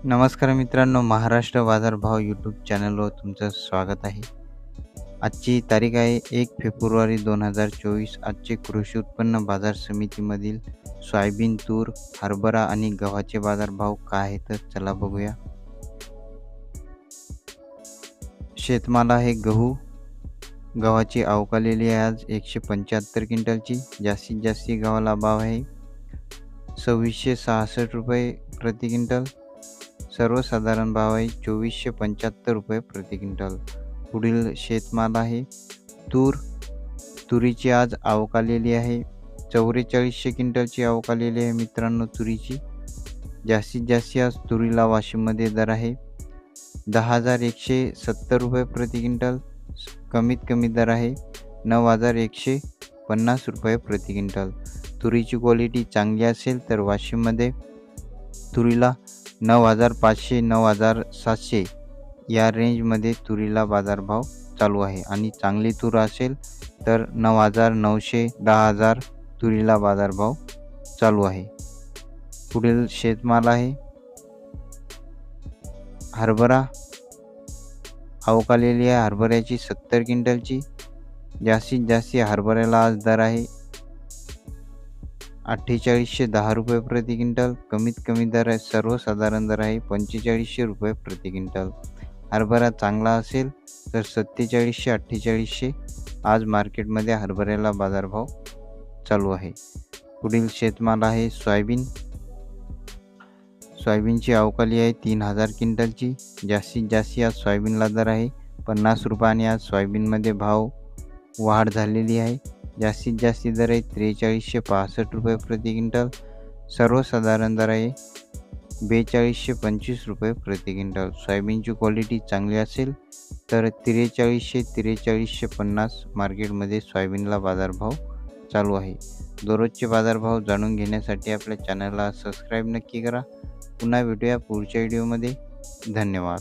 नमस्कार मित्रांनो, महाराष्ट्र बाजारभाव यूट्यूब चॅनलवर तुमचं स्वागत आहे. आजची तारीख आहे 1 फेब्रुवारी 2024. आजचे कृषी उत्पन्न बाजार समितीमधील सोयाबीन, तूर, हरभरा आणि गव्हाचे बाजारभाव काय आहेत तर चला बघूया. शेतमाल आहे गहू. गव्हाची आवक आलेली आहे आज 175 क्विंटलची. जास्तीत जास्त गव्हाला भाव आहे 2666 रुपये प्रति क्विंटल. सर्वसाधारण भाव आहे 2475 रुपये प्रति क्विंटल. पुढील शेतमाल आहे तूर. तुरीची आज आवक आलेली आहे 4400 क्विंटलची आवक आलेली आहे मित्रांनो तुरीची. जास्तीत जास्त आज तुरीला वाशिममध्ये दर आहे 10,170 रुपये प्रति क्विंटल. कमीत कमी दर आहे 9,150 रुपये प्रति क्विंटल. तुरीची क्वालिटी चांगली असेल तर वाशिममध्ये तुरीला 9,500 9,700 या रेंजमध्ये तुरीला बाजारभाव चालू आहे आणि चांगली तूर असेल तर 9,900 10,000 तुरीला बाजारभाव चालू आहे. पुढील शेतमाल आहे हरभरा. आवक आलेली आहे हरभऱ्याची 70 क्विंटलची. जास्तीत जास्त हरभऱ्याला आज दर आहे 4,810 रुपये प्रति क्विंटल. कमीत कमी दर आहे सर्वसाधारण दर आहे 4,500 रुपये प्रति क्विंटल. हरभरा चांगला असेल तर 4,700 4,800 आज मार्केटमध्ये हरभऱ्याला बाजारभाव चालू आहे. पुढील शेतमाल आहे सोयाबीन. सोयाबीनची आवक आली आहे 3,000 क्विंटलची. जास्तीत जास्त आज सोयाबीनला दर आहे 50 रुपयाने. आज सोयाबीनमध्ये भाव वाढ झालेली आहे. जास्तीत जास्त दर आहे 4365 रुपये प्रति क्विंटल. सर्वसाधारण दर आहे 4225 रुपये प्रति क्विंटल. सोयाबीनची क्वालिटी चांगली असेल तर 4300 4350 मार्केटमध्ये सोयाबीनला बाजारभाव चालू आहे. दररोजचे बाजारभाव जाणून घेण्यासाठी आपल्या चॅनलला सबस्क्राईब नक्की करा. पुन्हा भेटूया पुढच्या व्हिडिओमध्ये. धन्यवाद.